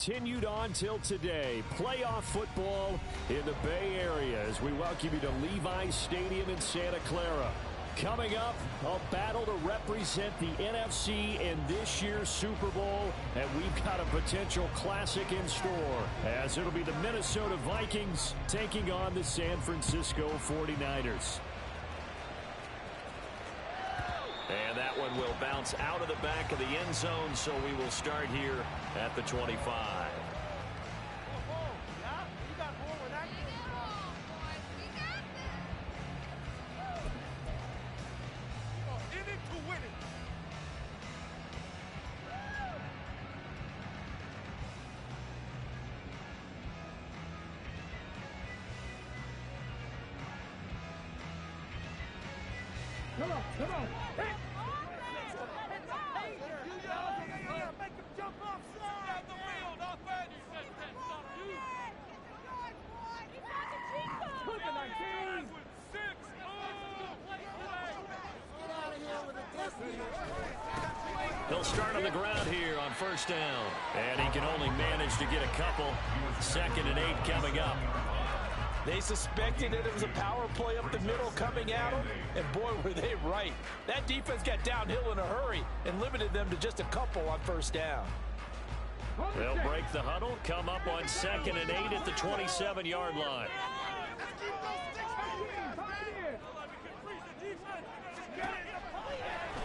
Continued on till today. Playoff football in the Bay Area as we welcome you to Levi's Stadium in Santa Clara. Coming up, a battle to represent the NFC in this year's Super Bowl, and we've got a potential classic in store as it'll be the Minnesota Vikings taking on the San Francisco 49ers. And that one will bounce out of the back of the end zone, so we will start here at the 25. Come on, come on. Hey. Make him jump offside. The wheel, not bad. You said that, not you. Put the 19. Get out of here with a distance. He'll start on the ground here on first down. And he can only manage to get a couple. 2nd and 8 coming up. They suspected that it was a power play up the middle coming at them, and boy, were they right. That defense got downhill in a hurry and limited them to just a couple on first down. They'll break the huddle, come up on 2nd and 8 at the 27-yard line.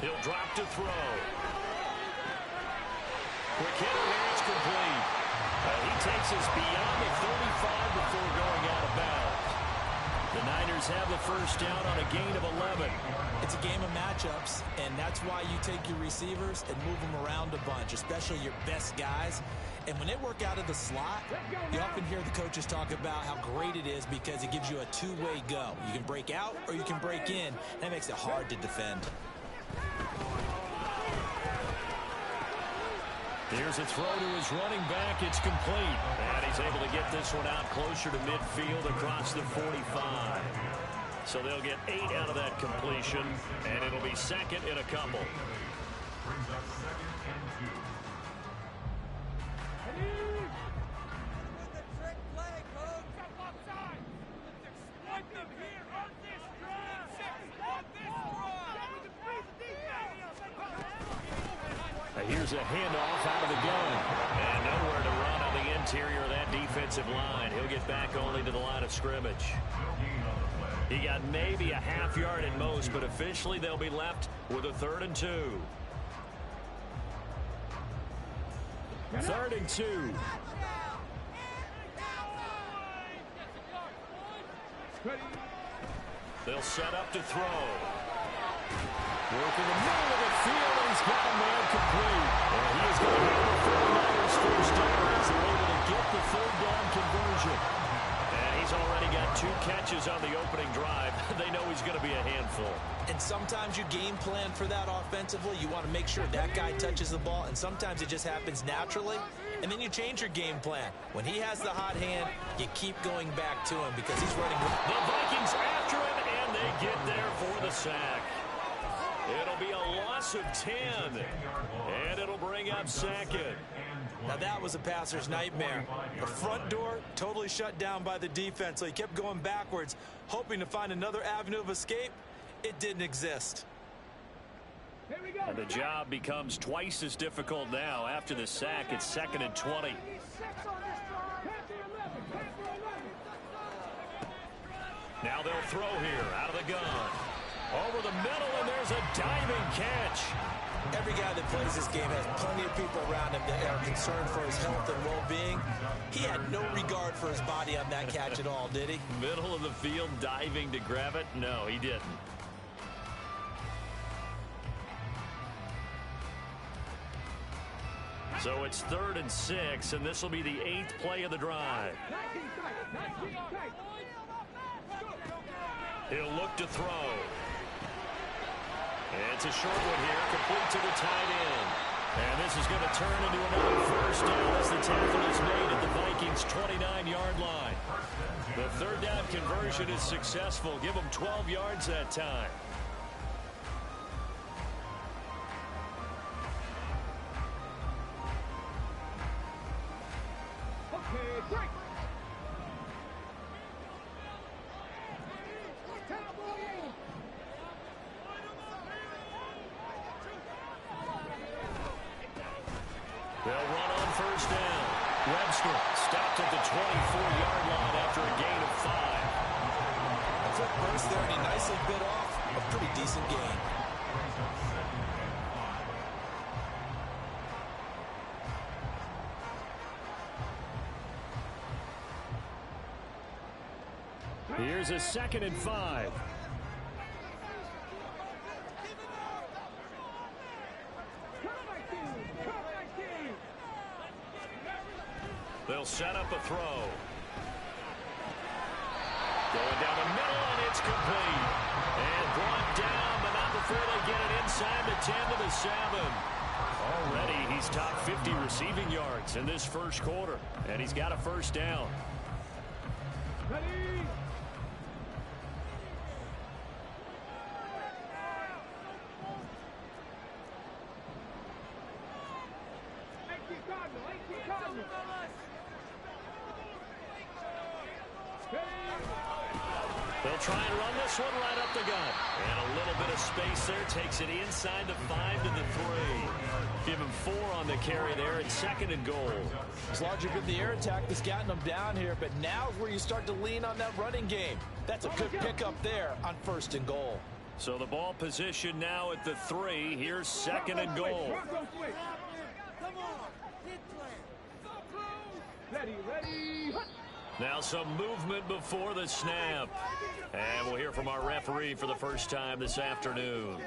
He'll drop to throw. Quick hitter here, it's complete. He takes us beyond the 35 before going out of bounds. The Niners have the first down on a gain of 11. It's a game of matchups, and that's why you take your receivers and move them around a bunch, especially your best guys. And when they work out of the slot, you often hear the coaches talk about how great it is because it gives you a two-way go. You can break out or you can break in. That makes it hard to defend. Here's a throw to his running back. It's complete. And he's able to get this one out closer to midfield across the 45. So they'll get 8 out of that completion, and it'll be 2nd and a couple. Brings up 2nd and 2. With the trick play, coach. Jump offside. Let's exploit them here on this drive. On this drive. Here's a handoff out of the gun. And nowhere to run on the interior of that defensive line. He'll get back only to the line of scrimmage. He got maybe a half yard at most, but officially they'll be left with a 3rd and 2. 3rd and 2. They'll set up to throw. Working the middle of the field, and he's got a man complete. And he is going to have the 49ers first down as they're able to get the 3rd down conversion. And he's already got 2 catches on the opening drive. They know he's going to be a handful. And sometimes you game plan for that offensively. You want to make sure that guy touches the ball, and sometimes it just happens naturally. And then you change your game plan. When he has the hot hand, you keep going back to him because he's running. The Vikings after him, and they get there for the sack. It'll be a loss of 10, and it'll bring up 2nd. Now that was a passer's nightmare. The front door totally shut down by the defense, so he kept going backwards, hoping to find another avenue of escape. It didn't exist. Here we go. And the job becomes twice as difficult now. After the sack, it's 2nd and 20. Now they'll throw here out of the gun. Over the middle, and there's a diving catch. Every guy that plays this game has plenty of people around him that are concerned for his health and well-being. He had no regard for his body on that catch at all, did he? Middle of the field, diving to grab it? No, he didn't. So it's 3rd and 6, and this will be the 8th play of the drive. He'll look to throw. It's a short one here, complete to the tight end. And this is going to turn into another first down as the tackle is made at the Vikings' 29-yard line. The 3rd down conversion is successful. Give them 12 yards that time. break. They'll run on first down. Webster stopped at the 24-yard line after a gain of 5. A quick burst there, and he nicely bit off a pretty decent gain. Here's a 2nd and 5. They'll set up a throw. Going down the middle, and it's complete. And brought down, but not before they get it inside the 10 to the 7. Already, he's top 50 receiving yards in this first quarter, and he's got a first down. Ready? They'll try and run this one right up the gut. And a little bit of space there. Takes it inside the 5 to the 3. Give him 4 on the carry there. It's 2nd and goal. It's logic of the air attack that's gotten them down here, but now is where you start to lean on that running game. That's a good pickup there on 1st and goal. So the ball position now at the 3. Here's 2nd and goal. Ready. Now some movement before the snap. And we'll hear from our referee for the first time this afternoon.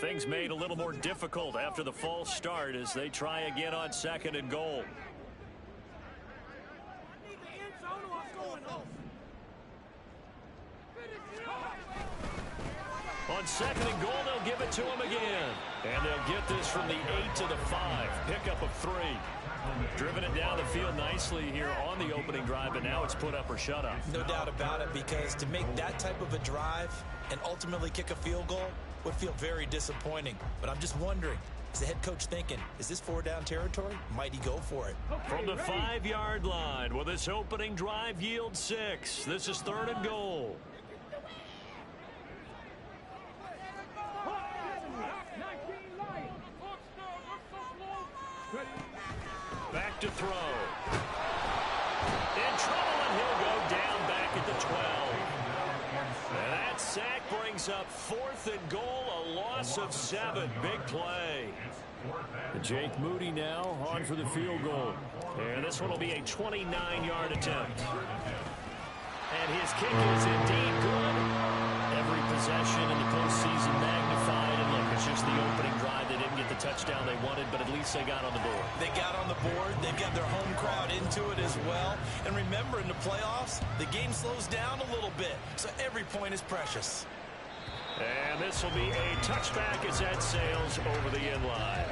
Things made a little more difficult after the false start as they try again on 2nd and goal. On 2nd and goal, they'll give it to him again. And they'll get this from the 8 to the 5. Pickup of 3. Driven it down the field nicely here on the opening drive, but now it's put up or shut up. No doubt about it, because to make that type of a drive and ultimately kick a field goal would feel very disappointing. But I'm just wondering, is the head coach thinking, is this 4-down territory? Might he go for it? From the 5-yard line, will this opening drive yield 6? This is 3rd and goal. Back to throw. In trouble, and he'll go down back at the 12. And that sack brings up 4th and goal, a loss of 7. Big play. Jake Moody now on for the field goal. And this one will be a 29-yard attempt. And his kick is indeed good. Every possession in the postseason magnified. And look, it's just the opening drive. They didn't get the touchdown they wanted, but at least they got on the board. They got on the board. They've got their home crowd into it as well. And remember, in the playoffs, the game slows down a little bit. So every point is precious. And this will be a touchback as that sails over the end line.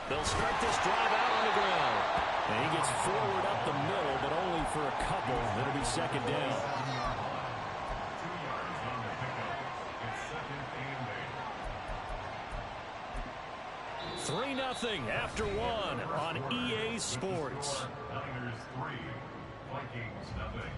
They'll start this drive out on the ground. And he gets forward up the middle, but only for a couple. It'll be 2nd down. 3-0 after 1 on EA Sports. Niners 3, Vikings 0.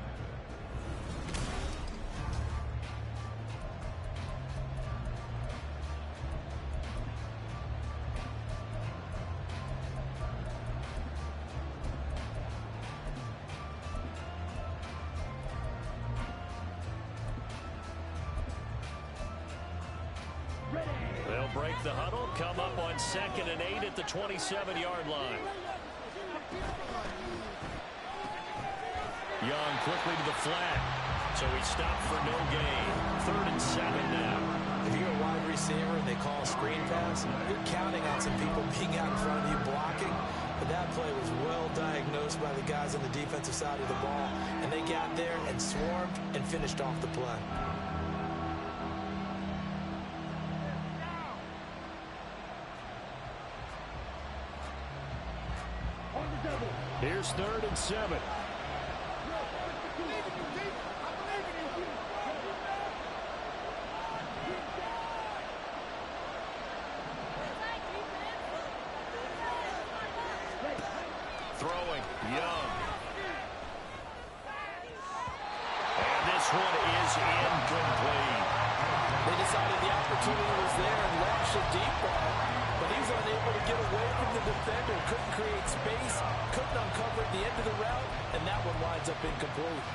break the huddle, come up on 2nd and 8 at the 27-yard line. Young quickly to the flat. So he stopped for no gain. 3rd and 7 now. If you're a wide receiver and they call a screen pass, you're counting on some people being out in front of you blocking. But that play was well diagnosed by the guys on the defensive side of the ball. And they got there and swarmed and finished off the play. Here's 3rd and 7. Throwing, Young. And this one is incomplete. They decided the opportunity was there and launched a deep ball, but he was unable to get away from the defender, couldn't create space, couldn't uncover at the end of the route, and that one winds up incomplete.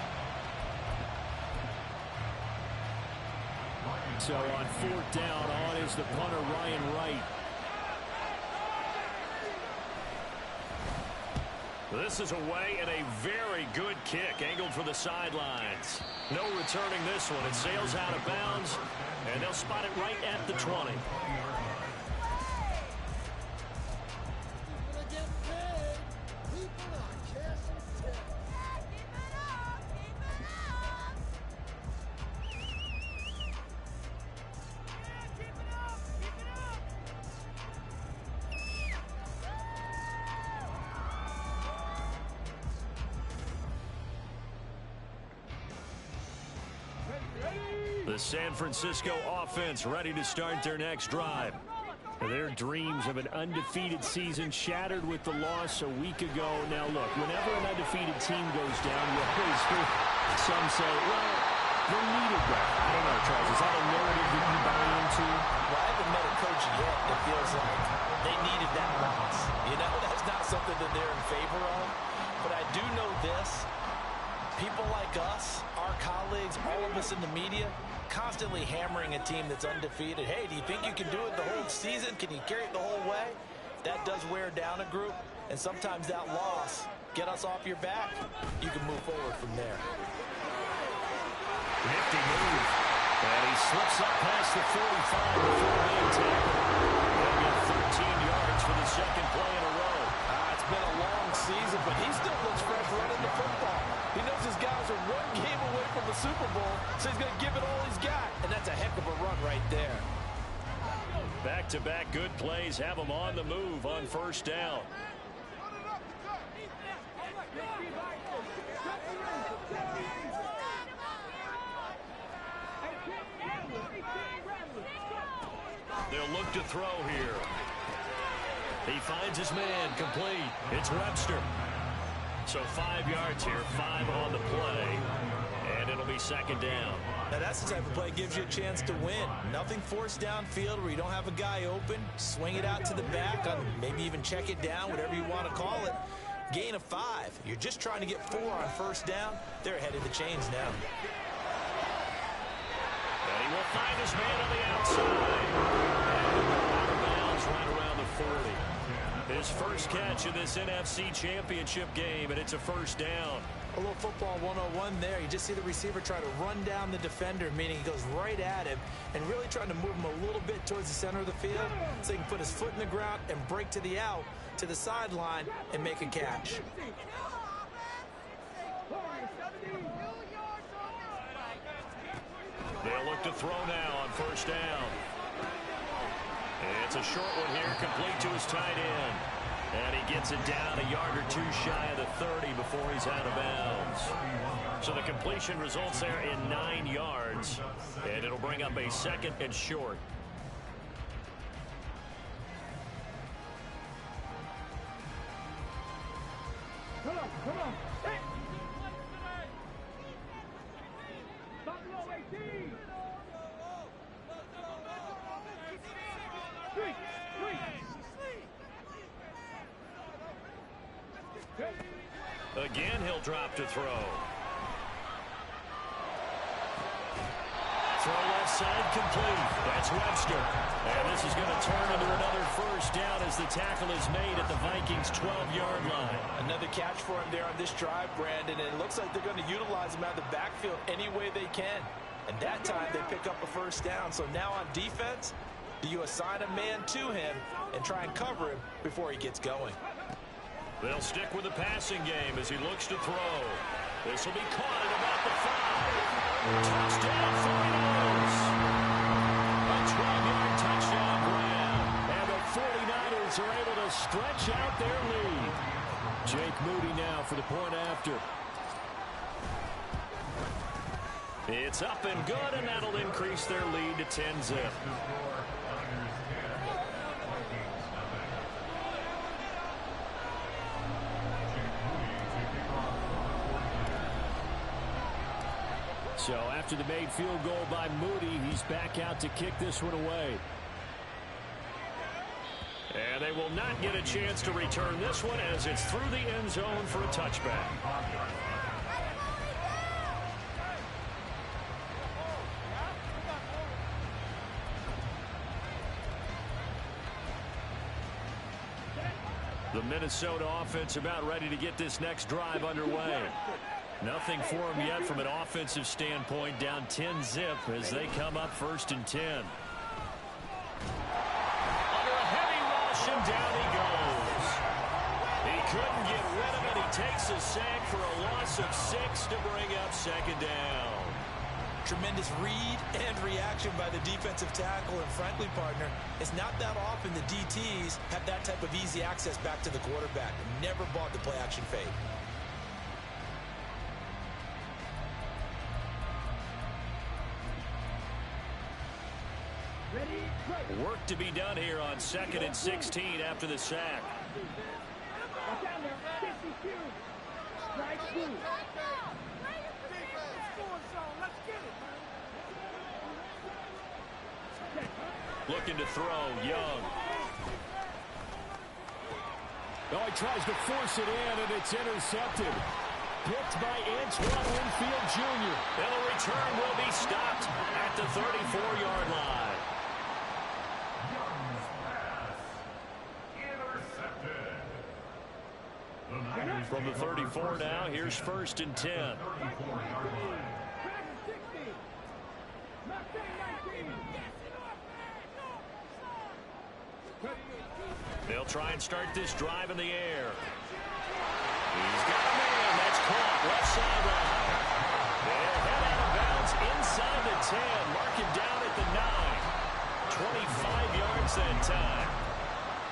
So on 4th down, on is the punter, Ryan Wright. This is away and a very good kick, angled for the sidelines. No returning this one. It sails out of bounds, and they'll spot it right at the 20. The San Francisco offense ready to start their next drive. Their dreams of an undefeated season shattered with the loss a week ago. Now, look, whenever an undefeated team goes down, you always hear some say, well, they needed that. I don't know, Charles. Is that a narrative that you buy into? Well, I haven't met a coach yet that feels like they needed that loss. You know, that's not something that they're in favor of. But I do know this. People like us, our colleagues, all of us in the media, constantly hammering a team that's undefeated. Hey, do you think you can do it the whole season? Can you carry it the whole way? That does wear down a group, and sometimes that loss, get us off your back, you can move forward from there. Nifty move. And he slips up past the 45 before being tackled. He'll get 13 yards for the 2nd play in a row. It's been a long season, but he still looks fresh running the football. He knows his guys are one game away from the Super Bowl, so he's going to give it all he's got, and that's a heck of a run right there. Back-to-back good plays have him on the move on 1st down. They'll look to throw here. He finds his man, complete. It's Webster. So 5 yards here, 5 on the play, and it'll be 2nd down. Now that's the type of play that gives you a chance to win. Nothing forced downfield where you don't have a guy open. Swing it out to the back, maybe even check it down, whatever you want to call it. Gain of 5. You're just trying to get 4 on 1st down. They're ahead of the chains now. And he will find his man on the outside. And out of bounds right around the 40. His first catch in this NFC Championship game, and it's a 1st down. A little football 101 there. You just see the receiver try to run down the defender, meaning he goes right at him and really trying to move him a little bit towards the center of the field so he can put his foot in the ground and break to the out, to the sideline, and make a catch. They'll look to throw now on 1st down. It's a short one here, complete to his tight end. And he gets it down a yard or 2 shy of the 30 before he's out of bounds. So the completion results there in 9 yards. And it'll bring up a 2nd and short. Come on. Hey. Buffalo 18. Again, he'll drop to throw. Throw left side complete. That's Webster. And this is going to turn into another first down as the tackle is made at the Vikings' 12-yard line. Another catch for him there on this drive, Brandon, and it looks like they're going to utilize him out of the backfield any way they can. And that time they pick up a first down. So now on defense, you assign a man to him and try and cover him before he gets going. They'll stick with the passing game as he looks to throw. This will be caught at about the 5. Touchdown 49ers. A 12-yard touchdown grab. And the 49ers are able to stretch out their lead. Jake Moody now for the point after. It's up and good, and that'll increase their lead to 10-zip. So after the made field goal by Moody, he's back out to kick this one away. And they will not get a chance to return this one as it's through the end zone for a touchback. The Minnesota offense about ready to get this next drive underway. Nothing for them yet from an offensive standpoint, down 10-zip as they come up 1st and 10. Under a heavy rush, and down he goes. He couldn't get rid of it. He takes a sack for a loss of 6 to bring up 2nd down. Tremendous read and reaction by the defensive tackle, and frankly, partner, it's not that often the DTs have that type of easy access back to the quarterback. Never bought the play-action fade. Work to be done here on 2nd and 16 after the sack. Looking to throw, Young. Oh, he tries to force it in, and it's intercepted. Picked by Antoine Winfield Jr. And the return will be stopped at the 34-yard line. From the 34 now, here's 1st and 10. They'll try and start this drive in the air. He's got a man. That's caught. Left sideline. They'll head out of bounds inside the 10. Mark him down at the 9. 25 yards that time.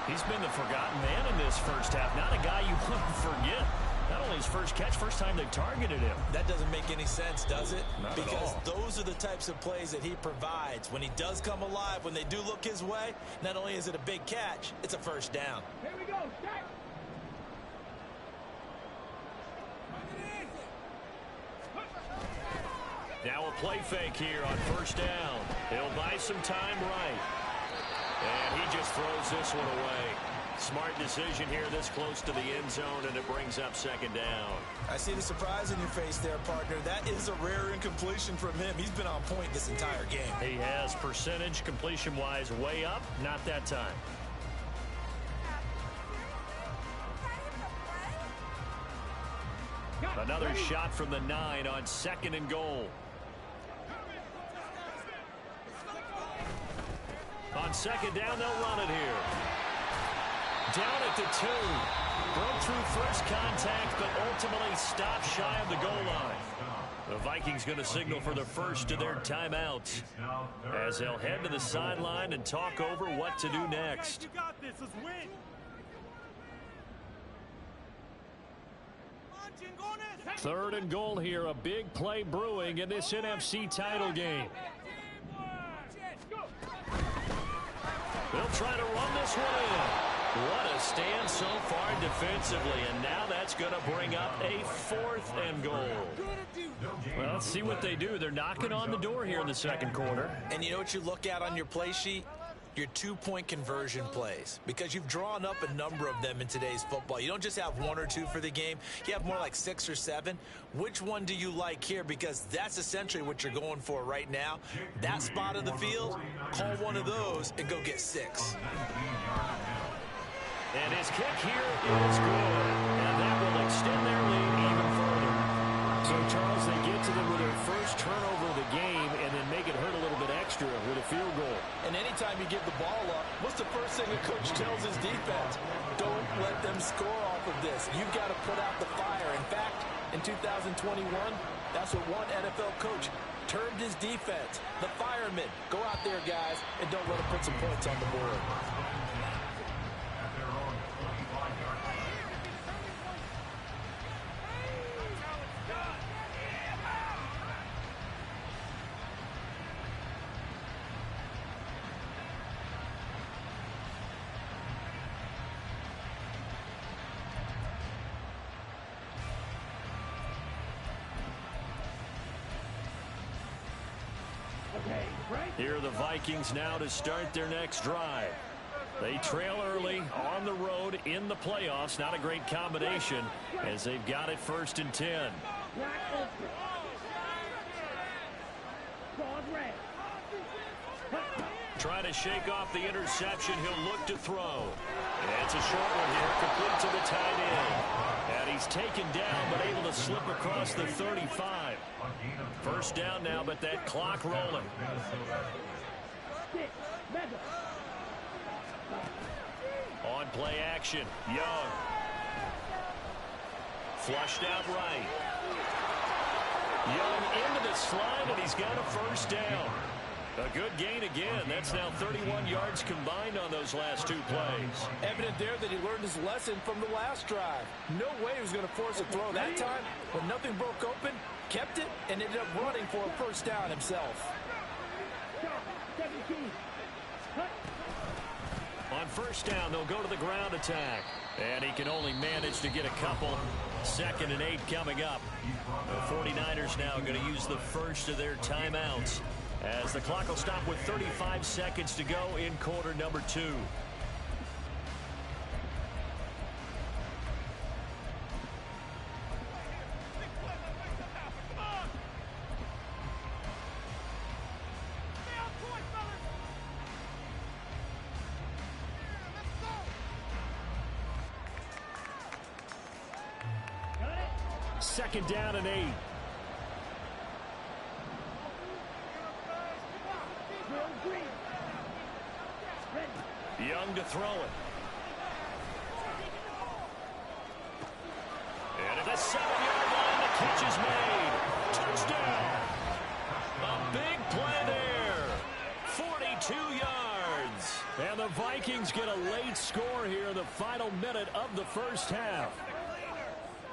He's been the forgotten man in this first half. Not a guy you want to forget. Not only his first catch, first time they've targeted him. That doesn't make any sense, does it? Not because at all. Those are the types of plays that he provides. When he does come alive, when they do look his way, not only is it a big catch, it's a first down. Here we go. Start. Now a play fake here on 1st down. He'll buy some time right. And he just throws this one away. Smart decision here this close to the end zone, and it brings up 2nd down. I see the surprise in your face there, partner. That is a rare incompletion from him. He's been on point this entire game. He has percentage completion-wise way up. Not that time. Another shot from the 9 on 2nd and goal. On 2nd down, they'll run it here. Down at the 2. Broke through first contact, but ultimately stopped shy of the goal line. The Vikings going to signal for the first of their timeouts as they'll head to the sideline and talk over what to do next. You got this. Let's win. 3rd and goal here. A big play brewing in this NFC title game. They'll try to run this one in. What a stand so far defensively, and now that's going to bring up a 4th and goal. Well, let's see what they do. They're knocking on the door here in the 2nd quarter. And you know what you look at on your play sheet? your two-point conversion plays, because you've drawn up a number of them in today's football. You don't just have one or two for the game. You have more like 6 or 7. Which one do you like here? Because that's essentially what you're going for right now. That spot of the field, call one of those and go get 6. And his kick here is good. And that will extend their lead even further. So, Charles, they get to them with their first turnover of the game and then make it hurt a little bit extra with a field goal. And anytime you give the ball up, what's the first thing a coach tells his defense? Don't let them score off of this. You've got to put out the fire. In fact, in 2021, that's what one NFL coach termed his defense. The firemen. Go out there, guys, and don't let them put some points on the board. Here are the Vikings now to start their next drive. They trail early on the road in the playoffs. Not a great combination as they've got it 1st and 10. Trying to shake off the interception. He'll look to throw. And it's a short one here, complete to the tight end. And he's taken down, but able to slip across the 35. 1st down now, but that clock rolling. On play action, Young. Flushed out right. Young into the slide, and he's got a 1st down. A good gain again. That's now 31 yards combined on those last 2 plays. Evident there that he learned his lesson from the last drive. No way he was going to force a throw that time. When nothing broke open, kept it, and ended up running for a 1st down himself. On 1st down, they'll go to the ground attack. And he can only manage to get a couple. 2nd and 8 coming up. The 49ers now going to use the first of their timeouts, as the clock will stop with 35 seconds to go in quarter number 2. Second down and 8. Young to throw it. And at the 7-yard line, the catch is made. Touchdown. A big play there. 42 yards. And the Vikings get a late score here in the final minute of the 1st half.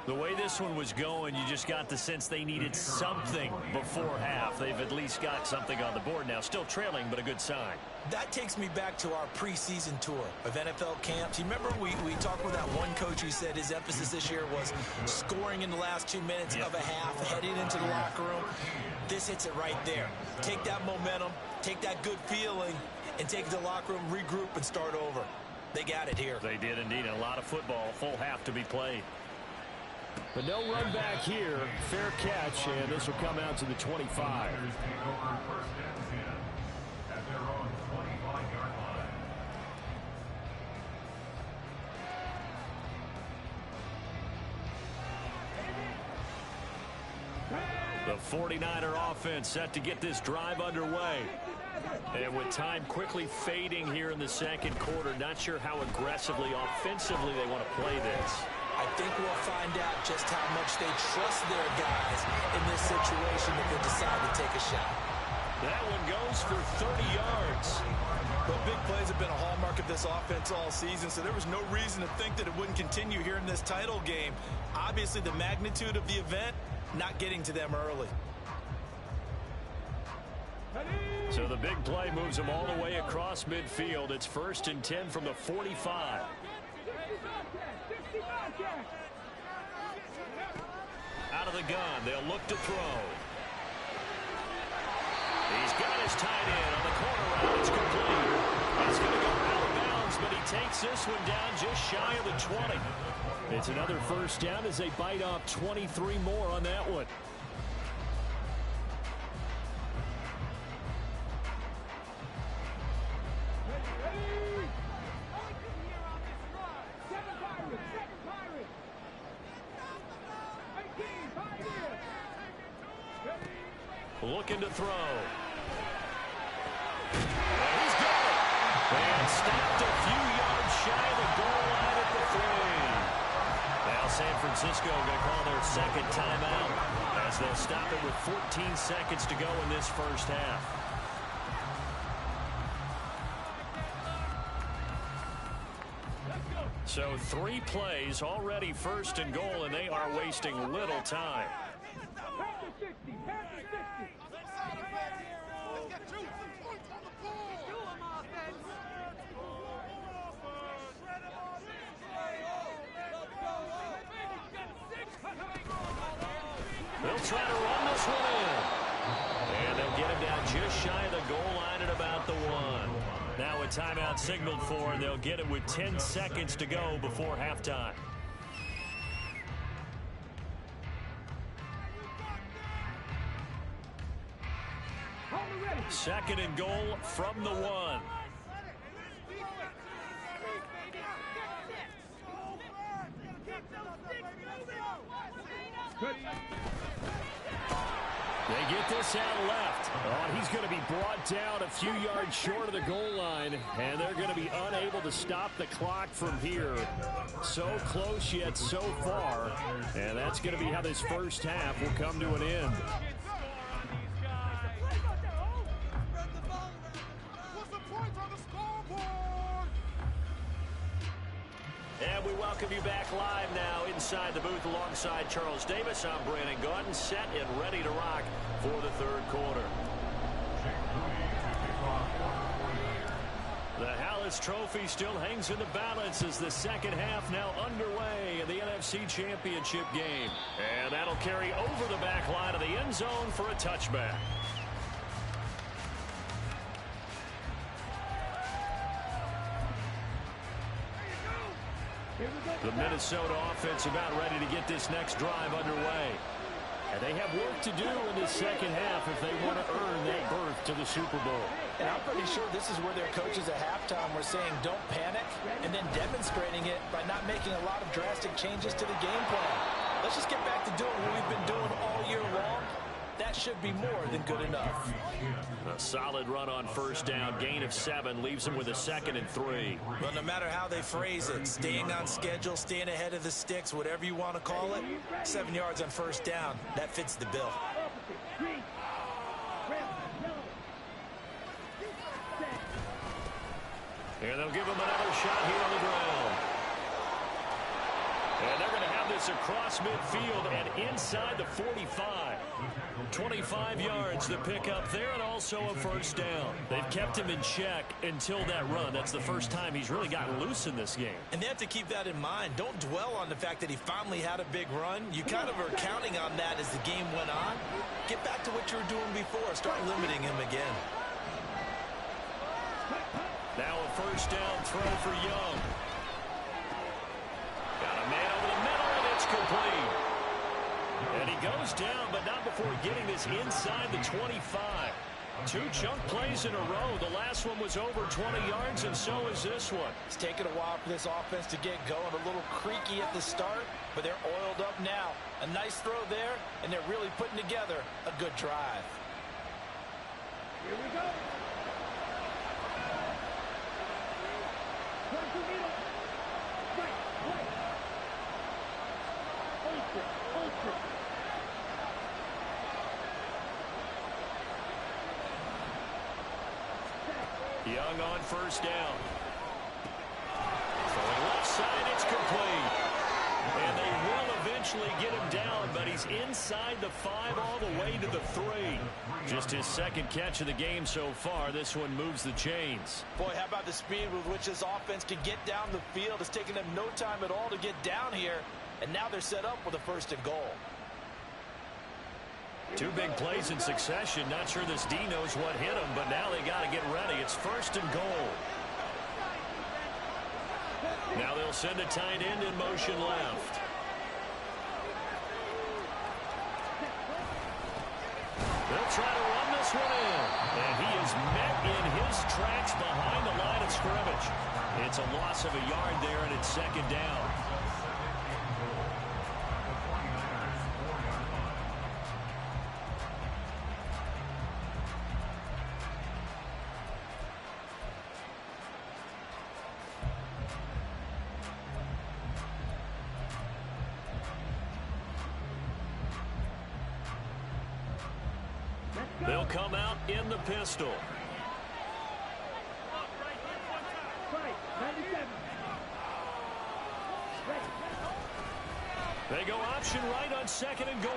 The way this one was going, you just got the sense they needed something before half. They've at least got something on the board now. Still trailing, but a good sign. That takes me back to our preseason tour of NFL camps. You remember we talked with that one coach who said his emphasis this year was scoring in the last 2 minutes of a half, heading into the locker room. This hits it right there. Take that momentum, take that good feeling, and take it to the locker room, regroup, and start over. They got it here. They did indeed. A lot of football, full half to be played. But no run back here. Fair catch, and this will come out to the 25. The 49er offense set to get this drive underway. And with time quickly fading here in the 2nd quarter, not sure how aggressively, offensively they want to play this. I think we'll find out just how much they trust their guys in this situation if they decide to take a shot. That one goes for 30 yards. But big plays have been a hallmark of this offense all season, so there was no reason to think that it wouldn't continue here in this title game. Obviously, the magnitude of the event, not getting to them early. So the big play moves them all the way across midfield. It's 1st and 10 from the 45. Out of the gun, they'll look to throw. He's got his tight end on the corner route. It's complete. He's going to go out of bounds, but he takes this one down just shy of the 20. It's another first down as they bite off 23 more on that one. Looking to throw. And he's got it. And stopped a few yards shy of the goal line at the 3. Now San Francisco going to call their second timeout as they'll stop it with 14 seconds to go in this first half. So 3 plays already first and goal, and they are wasting little time. They'll try to run this one in. And they'll get him down just shy of the goal line at about the 1. Now a timeout signaled for, and they'll get it with 10 seconds to go before halftime. Second and goal from the 1. They get this out left. Oh, he's going to be brought down a few yards short of the goal line, and they're going to be unable to stop the clock from here. So close yet so far, and that's going to be how this first half will come to an end. And we welcome you back live now inside the booth alongside Charles Davis. I'm Brandon Gaudin, set and ready to rock for the third quarter. The Hallis Trophy still hangs in the balance as the second half now underway in the NFC Championship game. And that'll carry over the back line of the end zone for a touchback. The Minnesota offense about ready to get this next drive underway. And they have work to do in this second half if they want to earn that berth to the Super Bowl. And I'm pretty sure this is where their coaches at halftime were saying don't panic, and then demonstrating it by not making a lot of drastic changes to the game plan. Let's just get back to doing what we've been doing all year long. That should be more than good enough. A solid run on first down. Gain of 7 leaves them with a 2nd and 3. Well, no matter how they phrase it, staying on schedule, staying ahead of the sticks, whatever you want to call it, 7 yards on first down, that fits the bill. And they'll give him another shot here on the ground. And they're going to have this across midfield and inside the 45. 25 yards to pick up there, and also a first down. They've kept him in check until that run. That's the first time he's really gotten loose in this game. And they have to keep that in mind. Don't dwell on the fact that he finally had a big run. You kind of are counting on that as the game went on. Get back to what you were doing before. Start limiting him again. Now a first down throw for Young. Got a man over the middle, and it's complete. And he goes down, but not before getting this inside the 25. 2 chunk plays in a row. The last one was over 20 yards, and so is this one. It's taken a while for this offense to get going. A little creaky at the start, but they're oiled up now. A nice throw there, and they're really putting together a good drive. Here we go. Young on first down. Throwing left side, it's complete. And they will eventually get him down, but he's inside the 5 all the way to the 3. Just his second catch of the game so far. This one moves the chains. Boy, how about the speed with which this offense can get down the field? It's taken them no time at all to get down here, and now they're set up with a first and goal. 2 big plays in succession. Not sure this D knows what hit him, but now they got to get ready. It's first and goal. Now they'll send a tight end in motion left. They'll try to run this one in. And he is met in his tracks behind the line of scrimmage. It's a loss of a yard there, and it's second down. They'll come out in the pistol. They go option right on second and goal.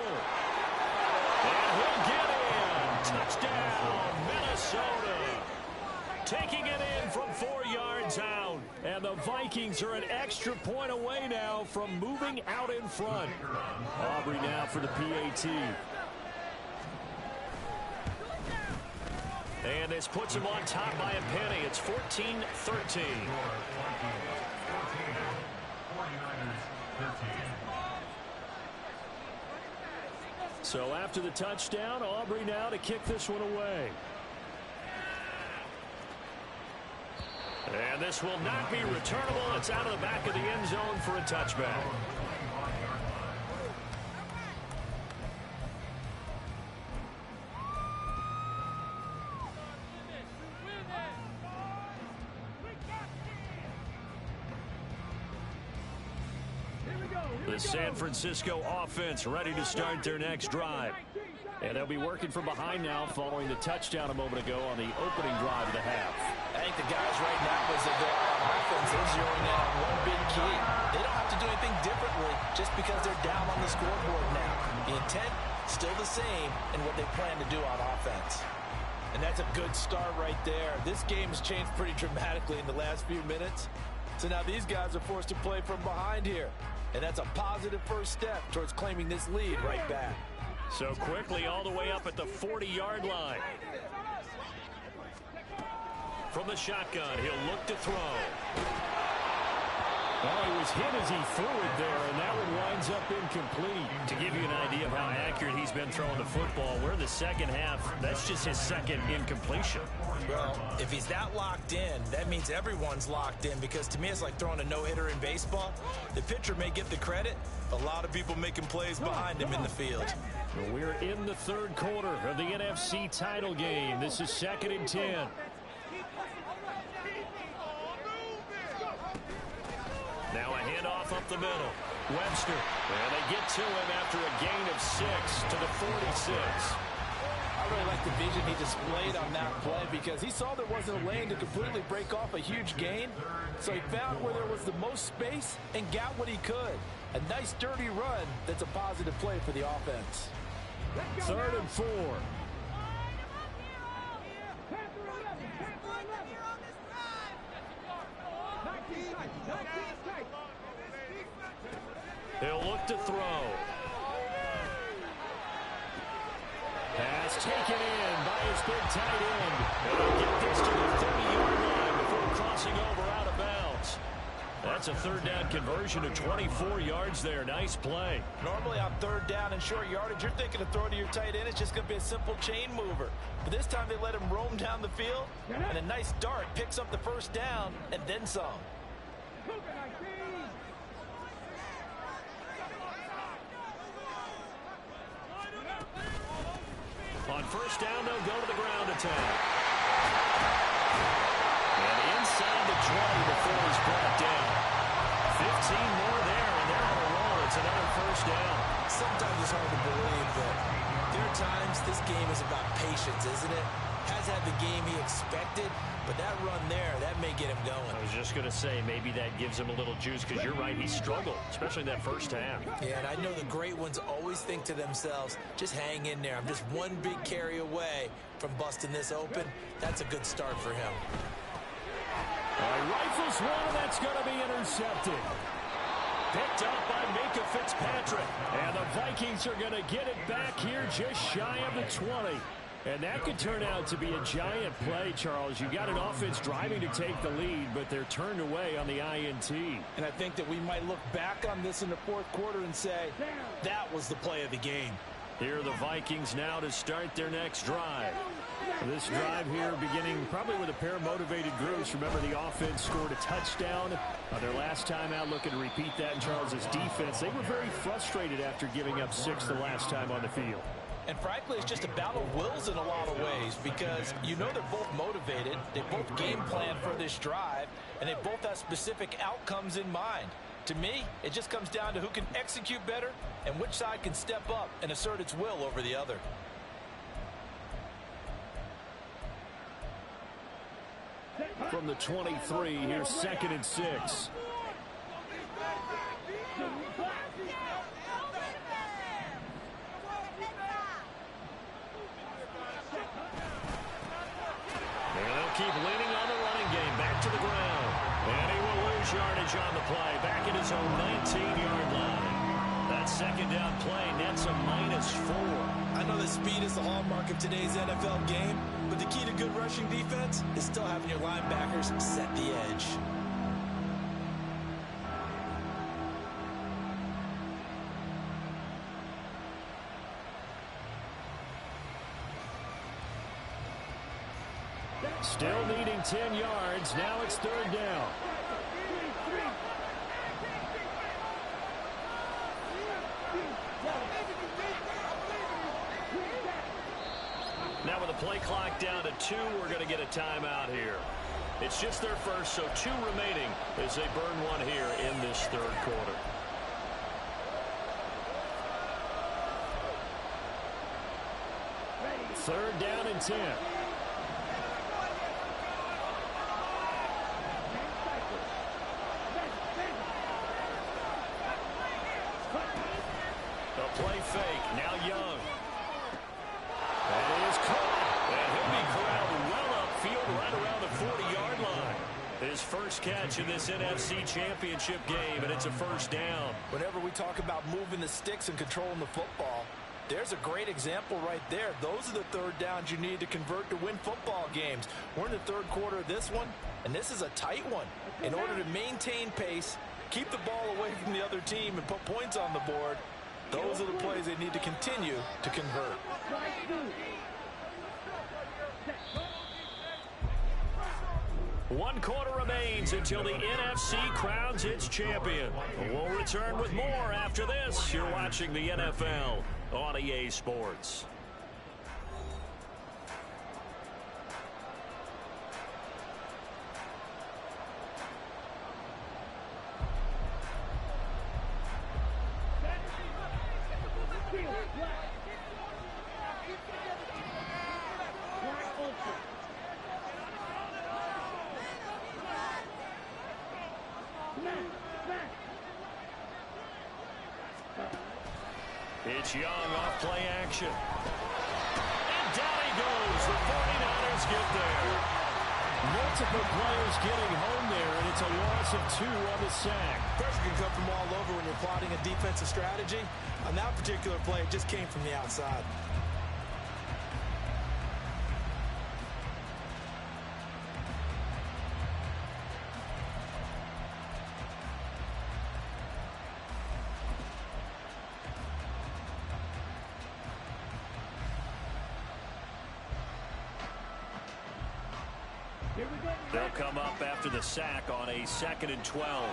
And he'll get in. Touchdown, Minnesota. Taking it in from 4 yards out. And the Vikings are an extra point away now from moving out in front. Aubrey now for the PAT. And this puts him on top by a penny. It's 14-13. So after the touchdown, Aubrey now to kick this one away. And this will not be returnable. It's out of the back of the end zone for a touchback. The San Francisco offense ready to start their next drive. And they'll be working from behind now following the touchdown a moment ago on the opening drive of the half. I think the guys right now, as they're on offense, they're zeroing in on one big key. They don't have to do anything differently just because they're down on the scoreboard now. The intent, still the same in what they plan to do on offense. And that's a good start right there. This game has changed pretty dramatically in the last few minutes. So now these guys are forced to play from behind here. And that's a positive first step towards claiming this lead right back. So quickly all the way up at the 40-yard line. From the shotgun, he'll look to throw. Oh, he was hit as he threw it there, and that one winds up incomplete. To give you an idea of how accurate he's been throwing the football, we're in the second half. That's just his second incompletion. Well, if he's that locked in, that means everyone's locked in, because to me it's like throwing a no-hitter in baseball. The pitcher may get the credit. A lot of people making plays behind him in the field. Well, we're in the third quarter of the NFC title game. This is 2nd and 10. Now a handoff up the middle. Webster. And they get to him after a gain of 6 to the 46. I really like the vision he displayed on that play because he saw there wasn't a lane to completely break off a huge gain. So he found where there was the most space and got what he could. A nice dirty run that's a positive play for the offense. 3rd and 4. He'll look to throw. Pass taken in by his big tight end. And he'll get this to the 30-yard line before crossing over out of bounds. That's a 3rd down conversion of 24 yards there. Nice play. Normally on 3rd down and short yardage, you're thinking of throwing to your tight end. It's just going to be a simple chain mover. But this time they let him roam down the field, and a nice dart picks up the 1st down and then some. On 1st down, they'll go to the ground attack. And inside the 20 before he's brought down. 15 more there, and they're on a roll. It's another 1st down. Sometimes it's hard to believe, but there are times this game is about patience, isn't it? Has had the game he expected, but that run there, that may get him going. I was just going to say, maybe that gives him a little juice, because you're right, he struggled, especially that 1st half. Yeah, and I know the great ones always think to themselves, just hang in there. I'm just one big carry away from busting this open. That's a good start for him. Rifles one, and that's going to be intercepted. Picked up by Minka Fitzpatrick. And the Vikings are going to get it back here just shy of the 20. And that could turn out to be a giant play, Charles. You got an offense driving to take the lead, but they're turned away on the INT. And I think that we might look back on this in the fourth quarter and say, that was the play of the game. Here are the Vikings now to start their next drive. This drive here beginning probably with a pair of motivated groups. Remember, the offense scored a touchdown on their last time out, looking to repeat that in Charles's defense. They were very frustrated after giving up 6 the last time on the field. And frankly, it's just a battle of wills in a lot of ways because you know they're both motivated. They both game plan for this drive, and they both have specific outcomes in mind. To me, it just comes down to who can execute better and which side can step up and assert its will over the other. From the 23, here's 2nd and 6. Keep leaning on the running game. Back to the ground. And he will lose yardage on the play. Back at his own 19-yard line. That second down play nets a -4. I know that speed is the hallmark of today's NFL game, but the key to good rushing defense is still having your linebackers set the edge. Still needing 10 yards. Now it's 3rd down. Now with the play clock down to 2, we're going to get a timeout here. It's just their first, so 2 remaining as they burn one here in this 3rd quarter. Third down and 10. Play fake. Now Young. That is caught. And he'll be corralled well upfield right around the 40-yard line. His first catch in this NFC Championship game, and it's a 1st down. Whenever we talk about moving the sticks and controlling the football, there's a great example right there. Those are the 3rd downs you need to convert to win football games. We're in the 3rd quarter of this one, and this is a tight one. In order to maintain pace, keep the ball away from the other team, and put points on the board, those are the plays they need to continue to convert. One quarter remains until the NFC crowns its champion. We'll return with more after this. You're watching the NFL on EA Sports. It's Young off play action. And down he goes. The 49ers get there. Multiple players getting home there, and it's a loss of 2 on the sack. Pressure can come from all over when you're plotting a defensive strategy. On that particular play, it just came from the outside. They'll come up after the sack on a 2nd and 12.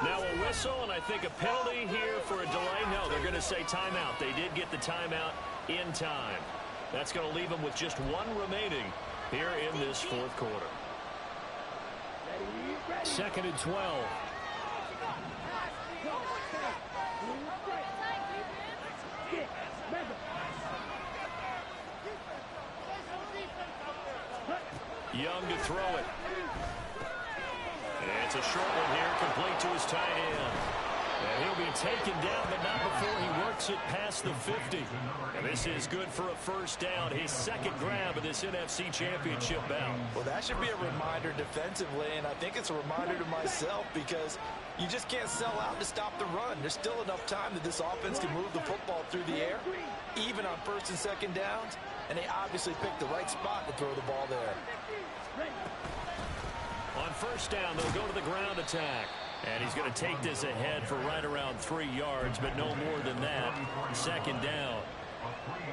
Now a whistle, and I think a penalty here for a delay. No, they're going to say timeout. They did get the timeout in time. That's going to leave them with just 1 remaining here in this 4th quarter. 2nd and 12. Young to throw it. And it's a short one here, complete to his tight end. And he'll be taken down, but not before he works it past the 50. And this is good for a 1st down, his 2nd grab of this NFC Championship bout. Well, that should be a reminder defensively, and I think it's a reminder to myself because You just can't sell out to stop the run. There's still enough time that this offense can move the football through the air, even on first and second downs, and they obviously picked the right spot to throw the ball there. On first down, they'll go to the ground attack. And he's going to take this ahead for right around 3 yards, but no more than that. Second down.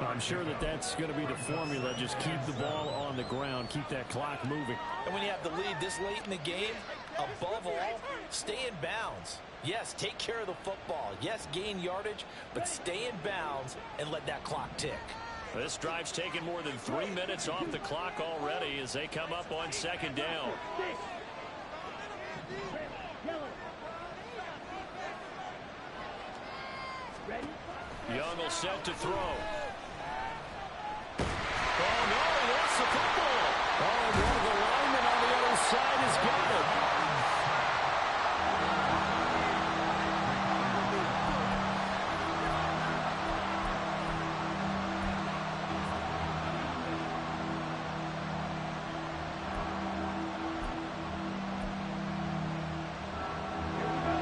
I'm sure that that's going to be the formula. Just keep the ball on the ground. Keep that clock moving. And when you have the lead this late in the game, above all, stay in bounds. Yes, take care of the football. Yes, gain yardage, but stay in bounds and let that clock tick. This drive's taken more than 3 minutes off the clock already as they come up on second down. Young will set to throw. Oh, no, he lost the football. Oh, and one of the linemen on the other side has got it.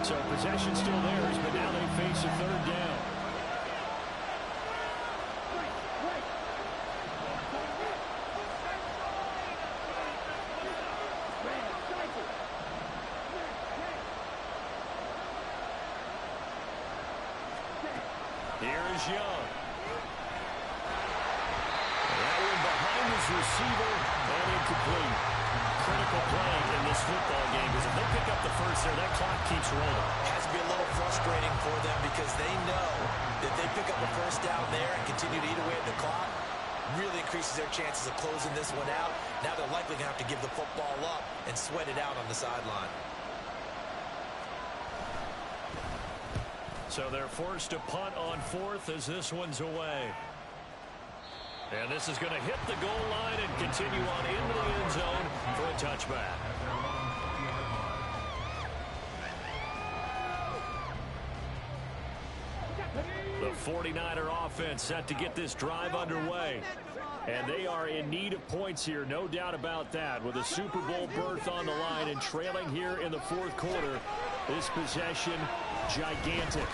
So possession still theirs, but now they face a third down. Here is Young. That one behind his receiver and incomplete. Critical play in this football game because if they pick up the first there, that clock keeps rolling. It has to be a little frustrating for them because they know that they pick up a first down there and continue to eat away at the clock, really increases their chances of closing this one out. Now they're likely going to have to give the football up and sweat it out on the sideline. So they're forced to punt on fourth as this one's away. And this is going to hit the goal line and continue on into the end zone for a touchback. The 49er offense set to get this drive underway. And they are in need of points here, no doubt about that. With a Super Bowl berth on the line and trailing here in the fourth quarter, this possession gigantic.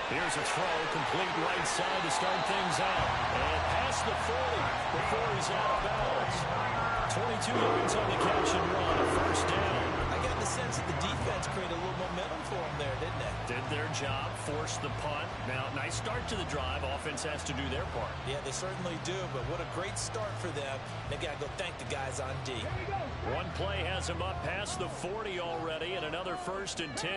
Here's a throw, complete right side to start things out. And past the 40 before he's out of bounds. 22 yards on the catch and run, a first down. I got the sense that the defense created a little momentum for them there, didn't it? Did their job, forced the punt. Now, nice start to the drive. Offense has to do their part. Yeah, they certainly do, but what a great start for them. They got to go thank the guys on D. One play has them up past the 40 already, and another first and 10.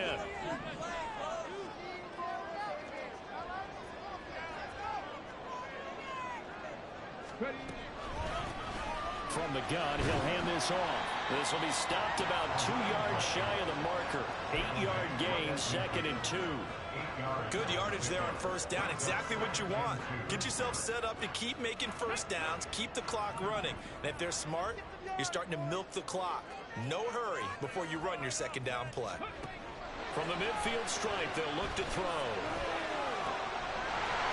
From the gun, he'll hand this off. This will be stopped about 2 yards shy of the marker. 8-yard gain, second and 2. Good yardage there on first down. Exactly what you want. Get yourself set up to keep making first downs, keep the clock running. And if they're smart, you're starting to milk the clock. No hurry before you run your second down play. From the midfield stripe, they'll look to throw.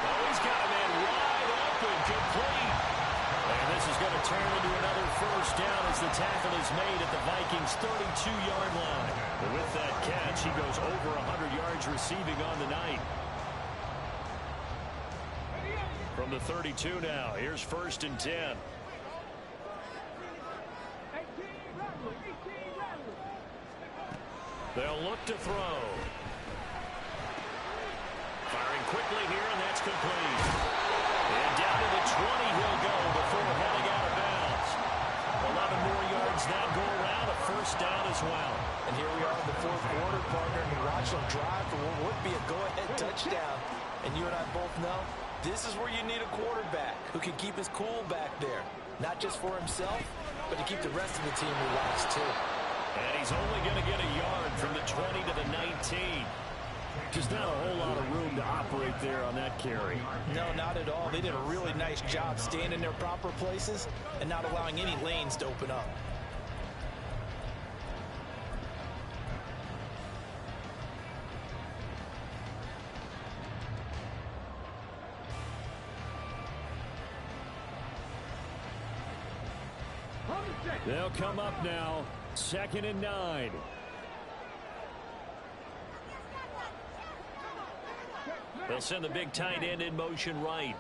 Oh, he's got a man wide open, complete. And this is going to turn into another first down as the tackle is made at the Vikings' 32-yard line. And with that catch, he goes over 100 yards receiving on the night. From the 32 now, here's first and 10. They'll look to throw. Firing quickly here, and that's complete. And down to the 20 he'll go before heading out of bounds. 11 more yards that go around, a first down as well. And here we are in the fourth quarter, partner, and watch them drive for what would be a go-ahead touchdown. And you and I both know this is where you need a quarterback who can keep his cool back there. Not just for himself, but to keep the rest of the team relaxed too. And he's only going to get a yard from the 20 to the 19. Just not a whole lot of room to operate there on that carry. No, not at all. They did a really nice job staying in their proper places and not allowing any lanes to open up. They'll come up now, 2nd and 9. They'll send the big tight end in motion right.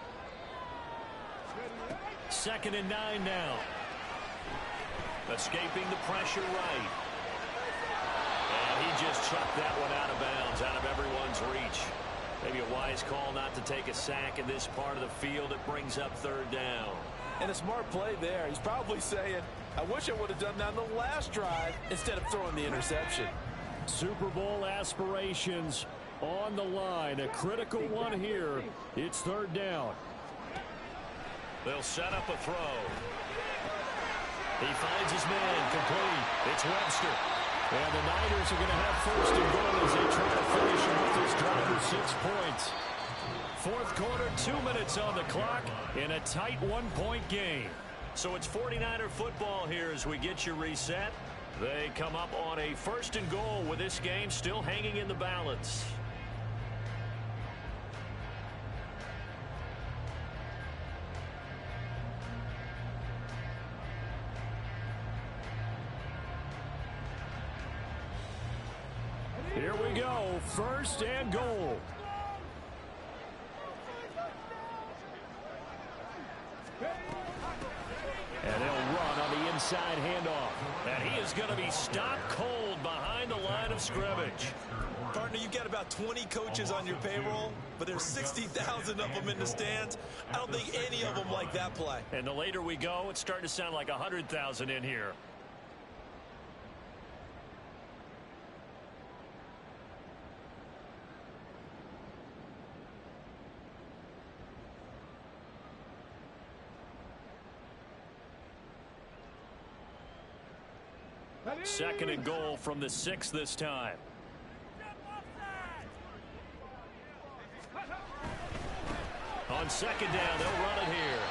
2nd and 9 now. Escaping the pressure right. And he just chucked that one out of bounds, out of everyone's reach. Maybe a wise call not to take a sack in this part of the field. It brings up 3rd down. And a smart play there. He's probably saying, I wish I would have done that on the last drive instead of throwing the interception. Super Bowl aspirations on the line. A critical one here. It's 3rd down. They'll set up a throw. He finds his man complete. It's Webster. And the Niners are going to have 1st and goal as they try to finish off this drive with 6 points. 4th quarter, 2 minutes on the clock in a tight 1-point game. So it's 49er football here as we get you reset. They come up on a 1st and goal with this game still hanging in the balance. Here we go, 1st and goal. And they'll run on the inside handoff. And he is going to be stopped cold behind the line of scrimmage. Partner, you've got about 20 coaches on your payroll, but there's 60,000 of them in the stands. I don't think any of them like that play. And the later we go, it's starting to sound like 100,000 in here. Second and goal from the 6 this time. On 2nd down, they'll run it here.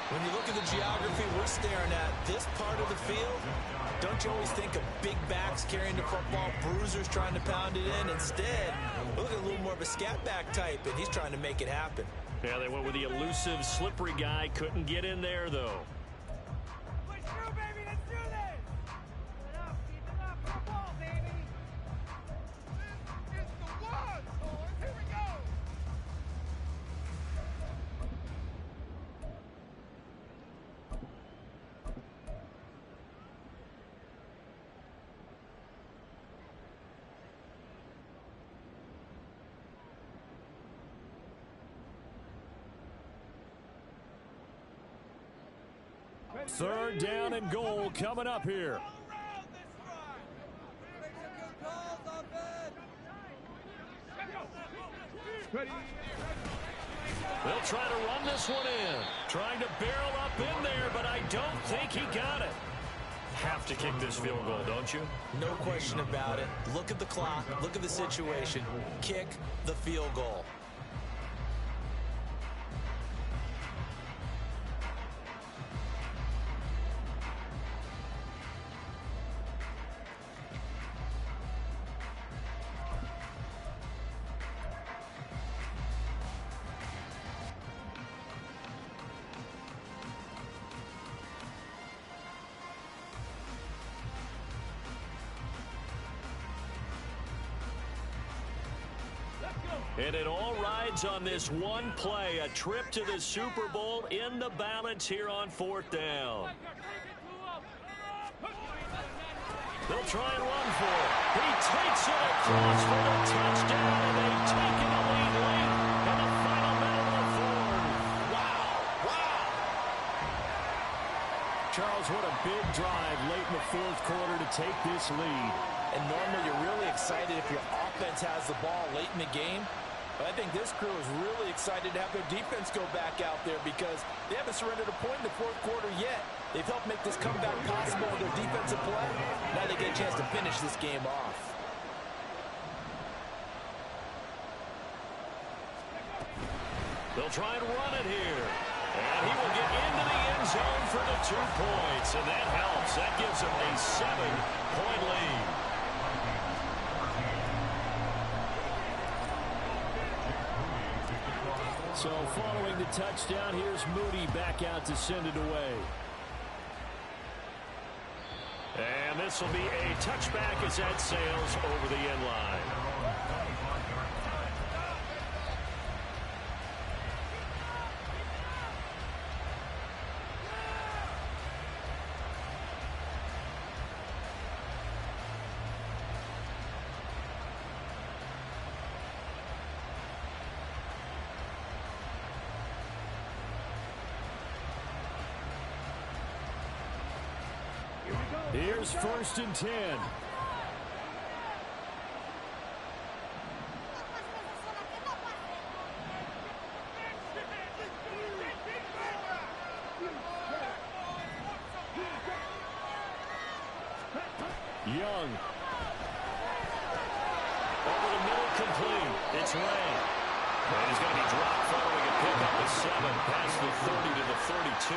When you look at the geography we're staring at, this part of the field, don't you always think of big backs carrying the football, bruisers trying to pound it in? Instead, look at a little more of a scat back type, and he's trying to make it happen. Yeah, they went with the elusive, slippery guy. Couldn't get in there, though. Push through, baby. Let's do this. Keep it up. Come on, baby. This is the one, boys. Here we go. Third down and goal coming up here. They'll try to run this one in. Trying to barrel up in there, but I don't think he got it. Have to kick this field goal, don't you? No question about it. Look at the clock. Look at the situation. Kick the field goal. And it all rides on this one play, a trip to the Super Bowl in the balance here on 4th down. They'll try and run for it. He takes it across for the touchdown, and they've taken the lead late in the final minute of the 4th. Wow. Charles, what a big drive late in the 4th quarter to take this lead. And normally you're really excited if your offense has the ball late in the game. But I think this crew is really excited to have their defense go back out there because they haven't surrendered a point in the 4th quarter yet. They've helped make this comeback possible with their defensive play. Now they get a chance to finish this game off. They'll try and run it here. And he will get into the end zone for the 2 points. And that helps. That gives them a 7-point lead. So following the touchdown, here's Moody back out to send it away. And this will be a touchback as that sails over the end line. Here's 1st and 10. Young. Over the middle, complete. It's Ray. And he's going to be dropped following a pickup of 7 past the 30 to the 32.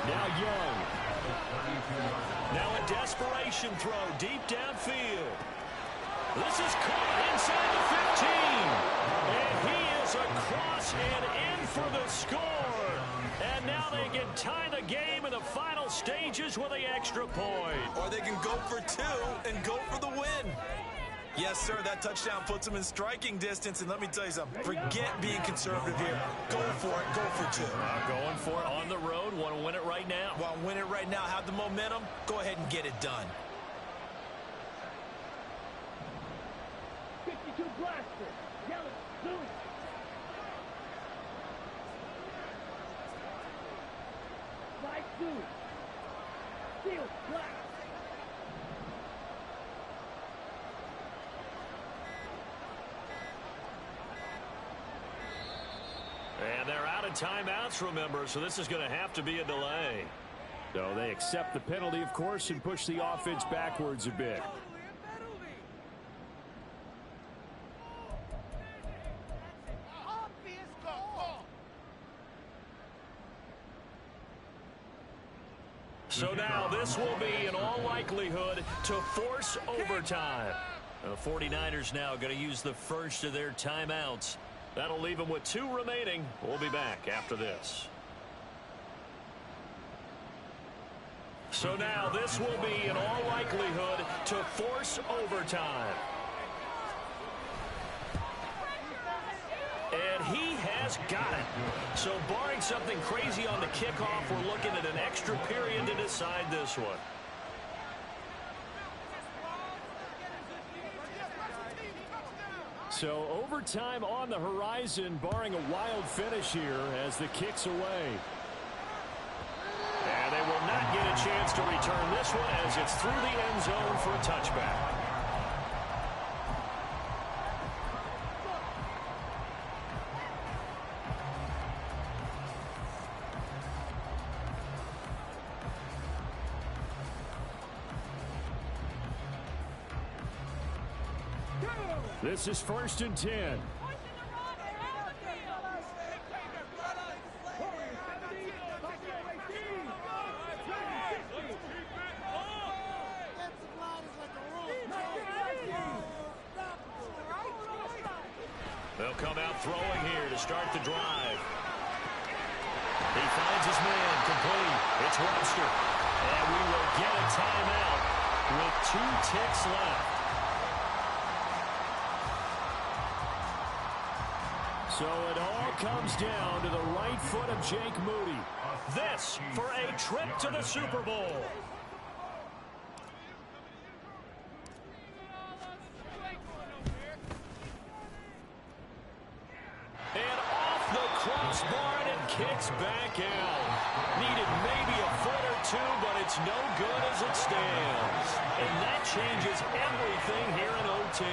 Now Young. Now a desperation throw deep downfield. This is caught inside the 15. And he is across and in for the score. And now they can tie the game in the final stages with the extra point. Or they can go for 2 and go for the win. Yes, sir, that touchdown puts them in striking distance. And let me tell you something, forget being conservative here. Go for it, go for 2. Going for it on the road. Want to win it right now? Want to win it right now, have the momentum, go ahead and get it done. 52 blaster. Yellow. Blue. Slide 2. Steel. Black. And they're out of timeouts, remember, so this is going to have to be a delay. So they accept the penalty, of course, and push the offense backwards a bit. So now this will be, in all likelihood, to force overtime. The 49ers now going to use the first of their timeouts. That'll leave them with 2 remaining. We'll be back after this. So now this will be, in all likelihood, to force overtime. And he has got it. So barring something crazy on the kickoff, we're looking at an extra period to decide this one. So overtime on the horizon, barring a wild finish here as the kick's away. And they will not get a chance to return this one as it's through the end zone for a touchback. This is 1st and 10. They'll come out throwing here to start the drive. He finds his man complete. It's Webster. And we will get a timeout with 2 ticks left. So it all comes down to the right foot of Jake Moody. This for a trip to the Super Bowl. And off the crossbar, and it kicks back out. Needed maybe a foot or 2, but it's no good as it stands. And that changes everything here in OT.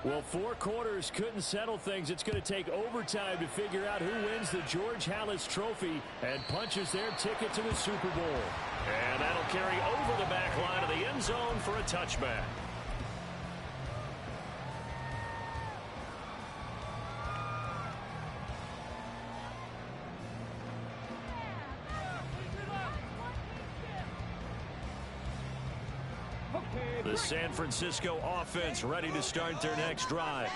Well, 4 quarters couldn't settle things. It's going to take overtime to figure out who wins the George Halas Trophy and punches their ticket to the Super Bowl. And that'll carry over the back line of the end zone for a touchback. The San Francisco offense ready to start their next drive.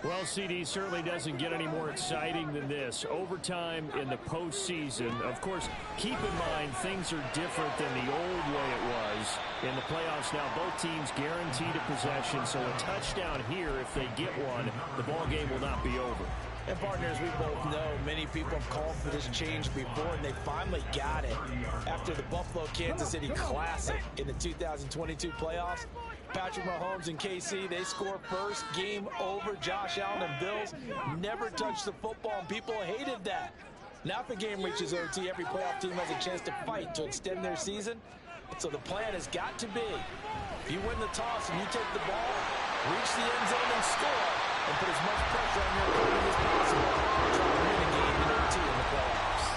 Well, CD certainly doesn't get any more exciting than this. Overtime in the postseason. Of course, keep in mind things are different than the old way it was. In the playoffs now, both teams guaranteed a possession, so a touchdown here, if they get one, the ball game will not be over. And partners, we both know many people have called for this change before, and they finally got it after the Buffalo-Kansas City Classic in the 2022 playoffs. Patrick Mahomes and KC, they score first. Game over. Josh Allen and Bills never touched the football, and people hated that. Now if the game reaches OT, every playoff team has a chance to fight to extend their season. So the plan has got to be, if you win the toss and you take the ball, reach the end zone and score, and put as much pressure on your opponent as possible to try to win a game in OT in the playoffs.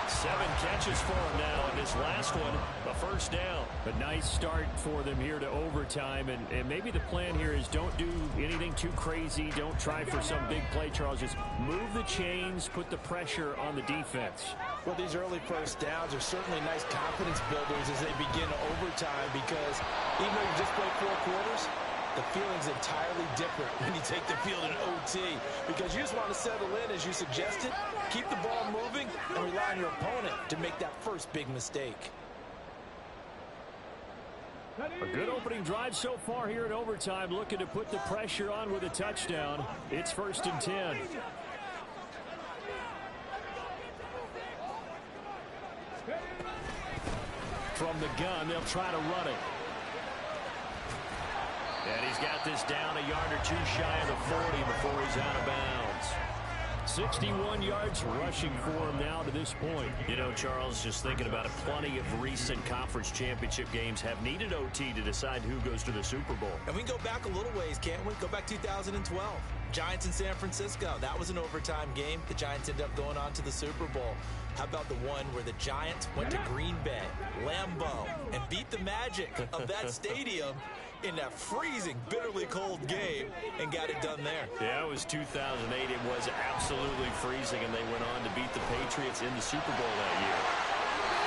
7 catches for him now, and this last one, a first down. A nice start for them here to overtime, and maybe the plan here is don't do anything too crazy. Don't try for some big play, Charles. Just move the chains, put the pressure on the defense. Well, these early first downs are certainly nice confidence builders as they begin overtime, because even though you just played 4 quarters, the feeling's entirely different when you take the field in OT, because you just want to settle in, as you suggested, keep the ball moving, and rely on your opponent to make that first big mistake. A good opening drive so far here in overtime, looking to put the pressure on with a touchdown. It's 1st and 10. From the gun, they'll try to run it. And he's got this down a yard or two shy of the 40 before he's out of bounds. 61 yards rushing for him now to this point. You know, Charles, just thinking about it, plenty of recent conference championship games have needed OT to decide who goes to the Super Bowl. And we can go back a little ways, can't we? Go back 2012. Giants in San Francisco. That was an overtime game. The Giants ended up going on to the Super Bowl. How about the one where the Giants went to Green Bay, Lambeau, and beat the magic of that stadium in that freezing, bitterly cold game and got it done there? Yeah, it was 2008. It was absolutely freezing, and they went on to beat the Patriots in the Super Bowl that year.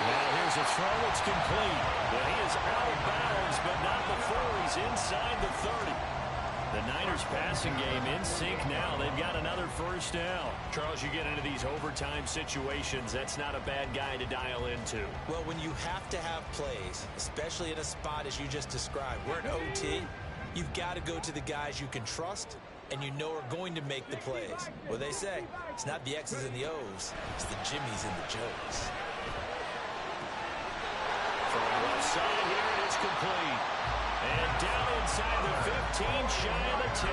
Now here's a throw. It's complete. But he is out of bounds, but not before he's inside the 30. The Niners passing game in sync now. They've got another first down. Charles, you get into these overtime situations, that's not a bad guy to dial into. Well, when you have to have plays, especially in a spot as you just described, we're in OT, you've got to go to the guys you can trust and you know are going to make the plays. Well, they say it's not the X's and the O's, it's the Jimmies and the Joes. From the left side here, and it's complete. And down inside the 15, shy of the 10.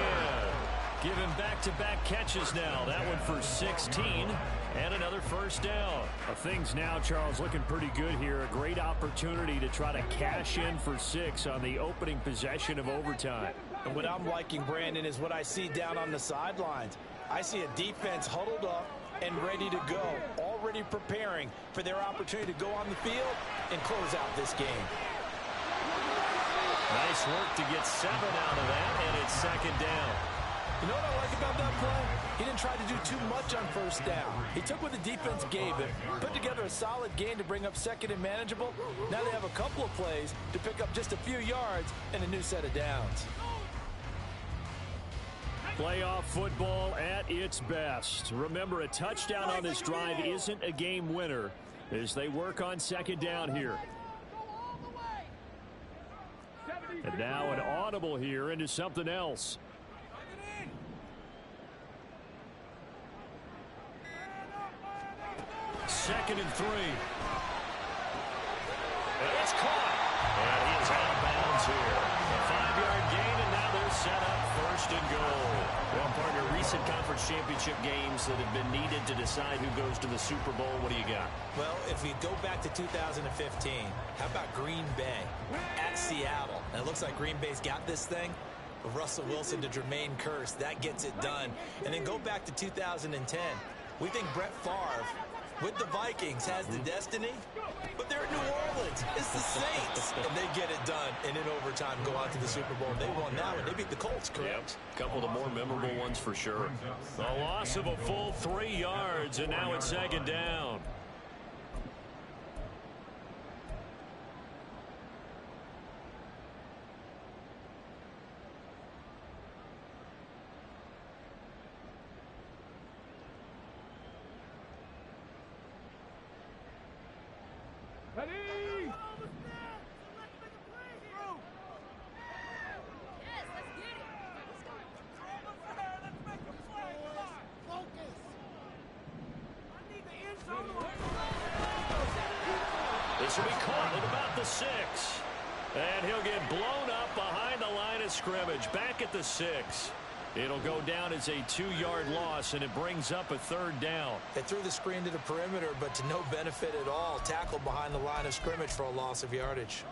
Given back-to-back catches now. That one for 16, and another first down. Things now, Charles, looking pretty good here. A great opportunity to try to cash in for 6 on the opening possession of overtime. And what I'm liking, Brandon, is what I see down on the sidelines. I see a defense huddled up and ready to go, already preparing for their opportunity to go on the field and close out this game. Nice work to get 7 out of that, and it's 2nd down. You know what I like about that play? He didn't try to do too much on first down. He took what the defense gave him, put together a solid game to bring up 2nd and manageable. Now they have a couple of plays to pick up just a few yards and a new set of downs. Playoff football at its best. Remember, a touchdown on this drive isn't a game winner as they work on 2nd down here. And now an audible here into something else. 2nd and 3. And it's caught. And he is out of bounds here. A 5-yard gain, and now they're set up 1st and goal. Well, partner, recent conference championship games that have been needed to decide who goes to the Super Bowl. What do you got? Well, if we go back to 2015, how about Green Bay at Seattle? And it looks like Green Bay's got this thing. Russell Wilson to Jermaine Kearse, that gets it done. And then go back to 2010. We think Brett Favre with the Vikings has the destiny, but they're in New Orleans. It's the Saints, and they get it done. And in overtime, go on to the Super Bowl. They won that one. They beat the Colts, correct? Yep. Couple of the more memorable ones for sure. A loss of a full 3 yards, and now it's 2nd down. Ready? This will be caught at about the 6. And he'll get blown up behind the line of scrimmage. Back at the 6. It'll go down as a 2-yard loss, and it brings up a 3rd down. They threw the screen to the perimeter, but to no benefit at all. Tackled behind the line of scrimmage for a loss of yardage.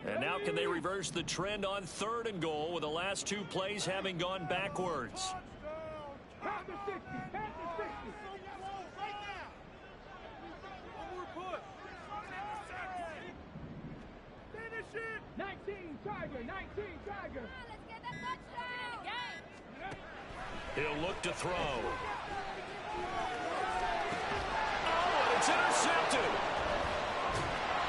And now can they reverse the trend on 3rd and goal with the last 2 plays having gone backwards? Past the 60. Past the 60. Finish it! 19 Tiger. 19 Tiger. Let's get that touchdown. Game. He'll look to throw. Oh, and it's intercepted.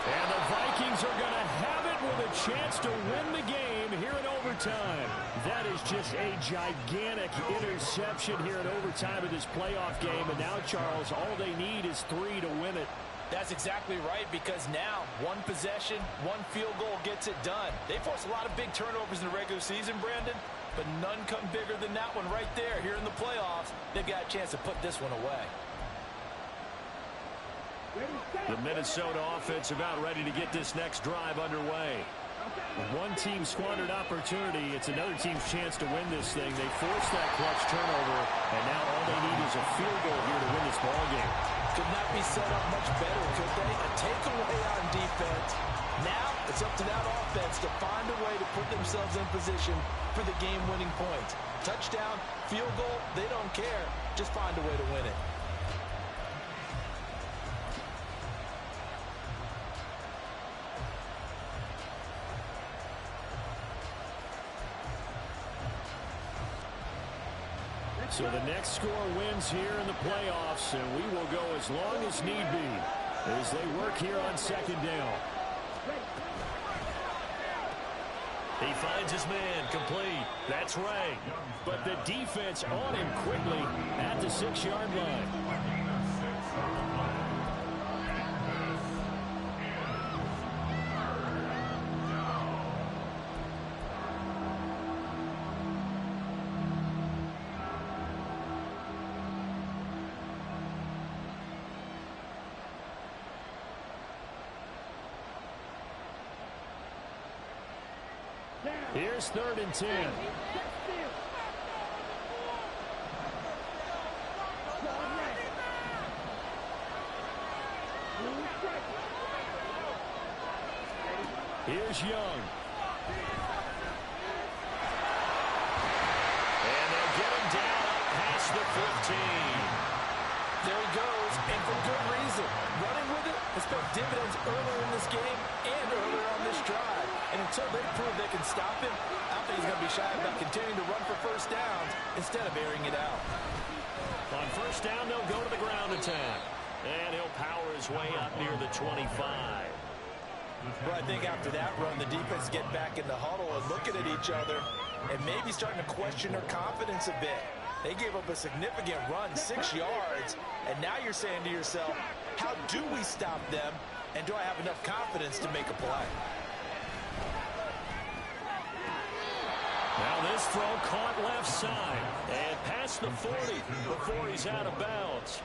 And the Vikings are going to have it with a chance to win the game here in overtime. That is just a gigantic interception here in overtime of this playoff game. And now, Charles, all they need is 3 to win it. That's exactly right, because now 1 possession, 1 field goal gets it done. They force a lot of big turnovers in the regular season, Brandon, but none come bigger than that one right there. Here in the playoffs, they've got a chance to put this one away. The Minnesota offense about ready to get this next drive underway. With one team squandered opportunity, it's another team's chance to win this thing. They forced that clutch turnover, and now all they need is a field goal here to win this ballgame. Could not be set up much better, could they? A takeaway on defense. Now it's up to that offense to find a way to put themselves in position for the game-winning point. Touchdown, field goal, they don't care. Just find a way to win it. So the next score wins here in the playoffs, and we will go as long as need be as they work here on 2nd down. He finds his man complete. That's Ray. But the defense on him quickly at the 6-yard line. Here's 3rd and 10. Here's Young. And they'll get him down past the 15. There he goes, and for good reason. Running with it has paid dividends earlier in this game and earlier on this drive. And until they prove they can stop him, I don't think he's going to be shy about continuing to run for 1st downs instead of airing it out. On 1st down, they'll go to the ground attack. And he'll power his way up near the 25. But I think after that run, the defense get back in the huddle and looking at each other and maybe starting to question their confidence a bit. They gave up a significant run, 6 yards, and now you're saying to yourself, how do we stop them, and do I have enough confidence to make a play? Now this throw caught left side and past the 40 before he's out of bounds.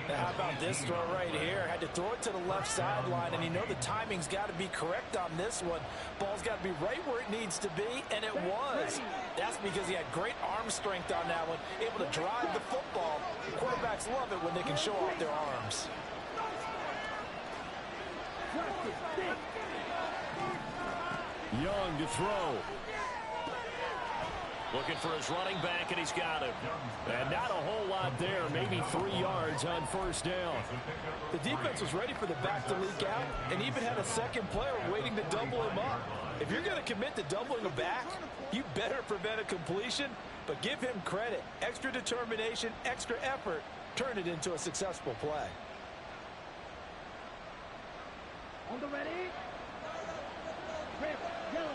Now how about this throw right here? Had to throw it to the left sideline, and you know the timing's got to be correct on this one. Ball's got to be right where it needs to be, and it was. That's because he had great arm strength on that one, able to drive the football. Quarterbacks love it when they can show off their arms. Young to throw. Looking for his running back, and he's got him. And not a whole lot there, maybe 3 yards on 1st down. The defense was ready for the back to leak out and even had a second player waiting to double him up. If you're going to commit to doubling a back, you better prevent a completion But give him credit. Extra determination, extra effort, turn it into a successful play. On the ready. Red, yellow.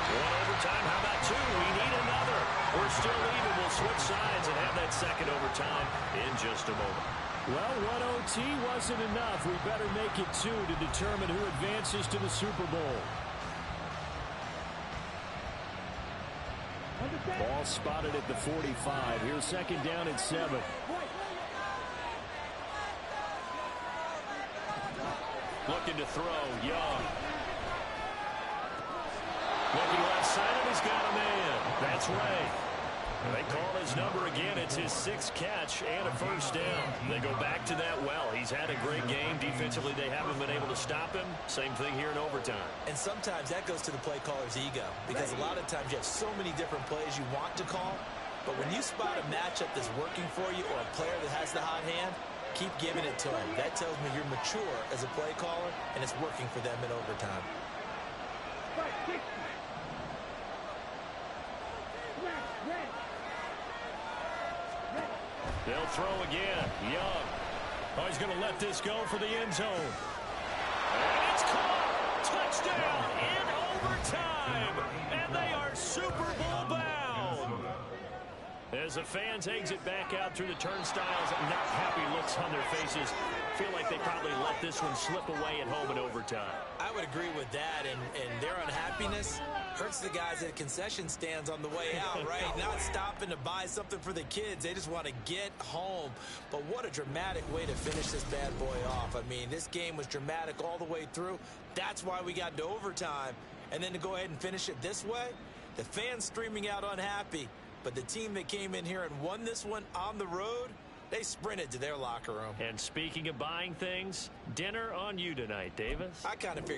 One overtime. How about two? We need another. We're still even. We'll switch sides and have that second overtime in just a moment. Well, one OT wasn't enough. We better make it two to determine who advances to the Super Bowl. Ball spotted at the 45. Here's second down and 7. Looking to throw. Young. Looking left side, and he's got a man. That's Ray. They call his number again. It's his 6th catch and a first down. They go back to that well. He's had a great game. Defensively, they haven't been able to stop him. Same thing here in overtime. And sometimes that goes to the play caller's ego, because a lot of times you have so many different plays you want to call, but when you spot a matchup that's working for you or a player that has the hot hand, keep giving it to him. That tells me you're mature as a play caller, and it's working for them in overtime. They'll throw again. Young. Oh, he's going to let this go for the end zone. And it's caught. Touchdown in overtime. And they are Super Bowl bound. As the fans exit back out through the turnstiles, not happy looks on their faces. Feel like they probably let this one slip away at home in overtime. I would agree with that, and their unhappiness hurts the guys at concession stands on the way out, right? Not stopping to buy something for the kids. They just want to get home. But what a dramatic way to finish this bad boy off. I mean, this game was dramatic all the way through. That's why we got to overtime. And then to go ahead and finish it this way, the fans streaming out unhappy. But the team that came in here and won this one on the road, they sprinted to their locker room. And speaking of buying things, dinner on you tonight, Davis. I kind of figured